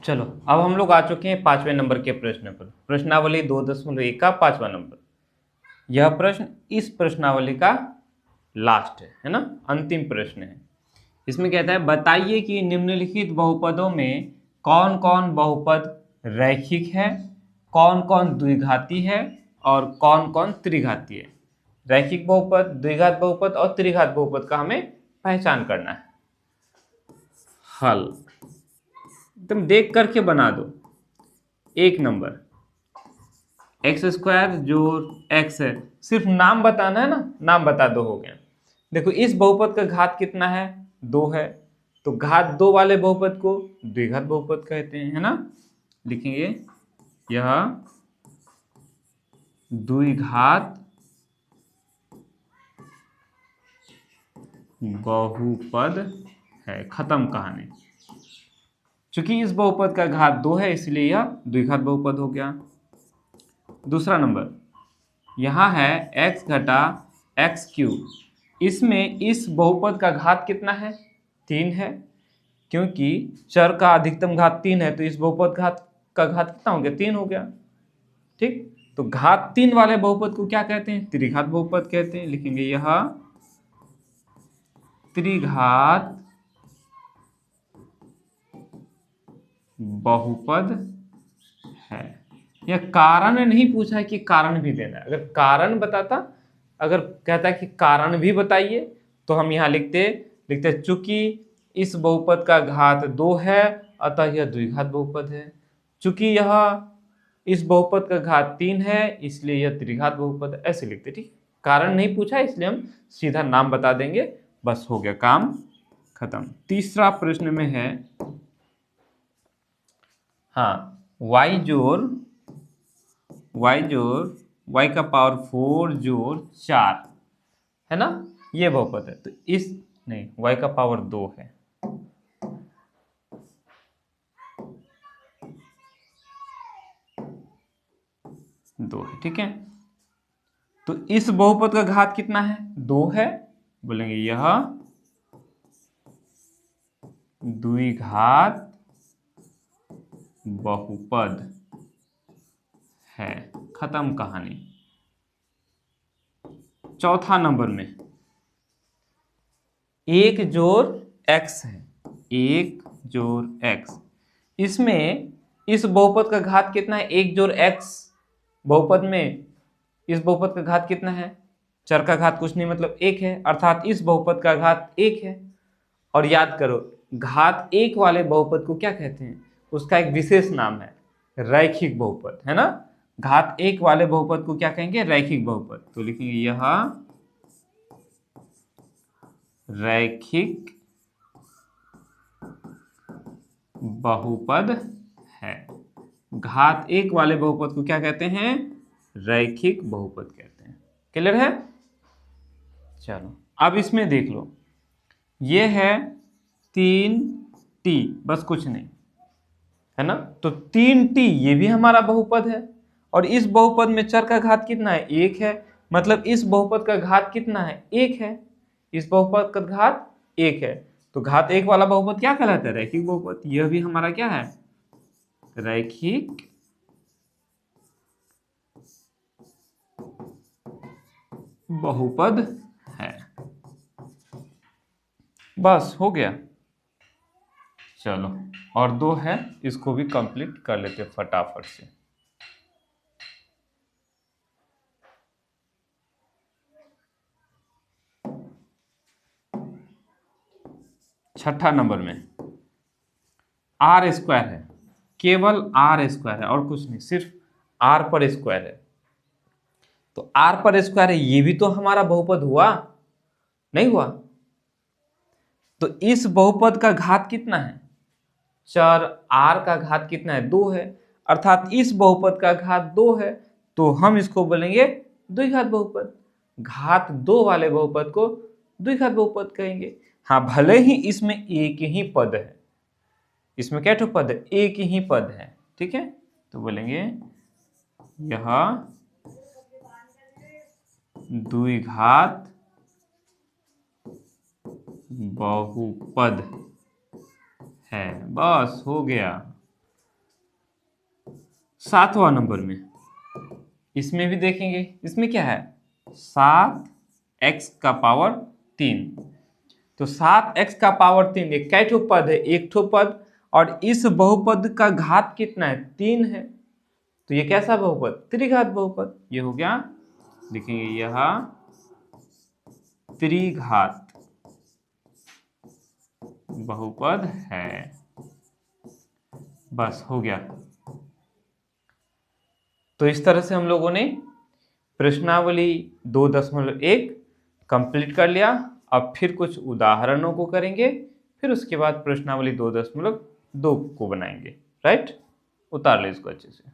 चलो अब हम लोग आ चुके हैं 5वें नंबर के प्रश्न पर। प्रश्नावली 2.1 का 5वां नंबर। यह प्रश्न इस प्रश्नावली का लास्ट है ना, अंतिम प्रश्न है। इसमें कहता है बताइए कि निम्नलिखित बहुपदों में कौन कौन बहुपद रैखिक है, कौन कौन द्विघाती है और कौन कौन त्रिघाती है। रैखिक बहुपद, द्विघात बहुपद और त्रिघात बहुपद का हमें पहचान करना है। हल तुम देख करके बना दो। 1 नंबर x² जोड़ x है, सिर्फ नाम बताना है ना, नाम बता दो, हो गया। देखो इस बहुपद का घात कितना है, 2 है, तो घात 2 वाले बहुपद को द्विघात बहुपद कहते हैं, है ना। लिखेंगे यह द्विघात बहुपद है, खत्म कहानी। चूंकि इस बहुपद का घात 2 है इसलिए यह द्विघात बहुपद हो गया। दूसरा नंबर यहाँ है x घटा x³। इसमें इस बहुपद का घात कितना है, 3 है, क्योंकि चर का अधिकतम घात 3 है, तो इस बहुपद का घात कितना हो गया, 3 हो गया। ठीक, तो घात 3 वाले बहुपद को क्या कहते हैं, त्रिघात बहुपद कहते हैं। लिखेंगे यह त्रिघात बहुपद है। यह कारण नहीं पूछा है कि कारण भी देना है। अगर कारण बताता, अगर कहता है कि कारण भी बताइए, तो हम यहाँ लिखते चूंकि इस बहुपद का घात 2 है अतः यह द्विघात बहुपद है। चूंकि यह इस बहुपद का घात 3 है इसलिए यह त्रिघात बहुपद है, ऐसे लिखते। ठीक, कारण नहीं पूछा इसलिए हम सीधा नाम बता देंगे, बस हो गया, काम खत्म। तीसरा प्रश्न में है हाँ y का पावर 4 जोड़ 4 है ना, ये बहुपद है। तो इस नहीं, y का पावर 2 है, ठीक है। तो इस बहुपद का घात कितना है, 2 है, बोलेंगे यह द्विघात बहुपद है, खत्म कहानी। चौथा नंबर में 1 जोड़ x है, 1 जोड़ x। इसमें इस बहुपद का घात कितना है, 1 जोड़ x। बहुपद में इस बहुपद का घात कितना है, चर का घात कुछ नहीं मतलब 1 है, अर्थात इस बहुपद का घात 1 है। और याद करो घात 1 वाले बहुपद को क्या कहते हैं, उसका एक विशेष नाम है रैखिक बहुपद, है ना। घात 1 वाले बहुपद को क्या कहेंगे, रैखिक बहुपद। तो लिखेंगे यह रैखिक बहुपद है। घात 1 वाले बहुपद को क्या कहते हैं, रैखिक बहुपद कहते हैं। क्लियर है। चलो अब इसमें देख लो, ये है 3t, बस कुछ नहीं, है ना। तो 3t ये भी हमारा बहुपद है, और इस बहुपद में चर का घात कितना है, 1 है, मतलब इस बहुपद का घात कितना है, 1 है। इस बहुपद का घात 1 है, तो घात 1 वाला बहुपद क्या कहलाता है, रैखिक बहुपद। यह भी हमारा क्या है, रैखिक बहुपद है। बस हो गया। चलो और 2 है, इसको भी कंप्लीट कर लेते फटाफट से। छठा नंबर में r² है, केवल r² है और कुछ नहीं, सिर्फ r पर स्क्वायर है। तो r पर स्क्वायर है, ये भी तो हमारा बहुपद हुआ, नहीं हुआ। तो इस बहुपद का घात कितना है, चर r का घात कितना है, 2 है, अर्थात इस बहुपद का घात 2 है, तो हम इसको बोलेंगे द्विघात बहुपद। घात 2 वाले बहुपद को द्विघात बहुपद कहेंगे। हाँ, भले ही इसमें एक ही पद है, इसमें क्या ठो पद है, एक ही पद है, ठीक है। तो बोलेंगे यह द्विघात बहुपद है, बस हो गया। 7वां नंबर में, इसमें भी देखेंगे, इसमें क्या है 7x का पावर 3। तो 7x का पावर 3 ये कै ठो पद है, एक ठो पद, और इस बहुपद का घात कितना है 3 है, तो ये कैसा बहुपद, त्रिघात बहुपद। ये हो गया, देखेंगे यह त्रिघात बहुपद है। बस हो गया। तो इस तरह से हम लोगों ने प्रश्नावली 2.1 कंप्लीट कर लिया। अब फिर कुछ उदाहरणों को करेंगे, फिर उसके बाद प्रश्नावली 2.2 को बनाएंगे। राइट, उतार ले इसको अच्छे से।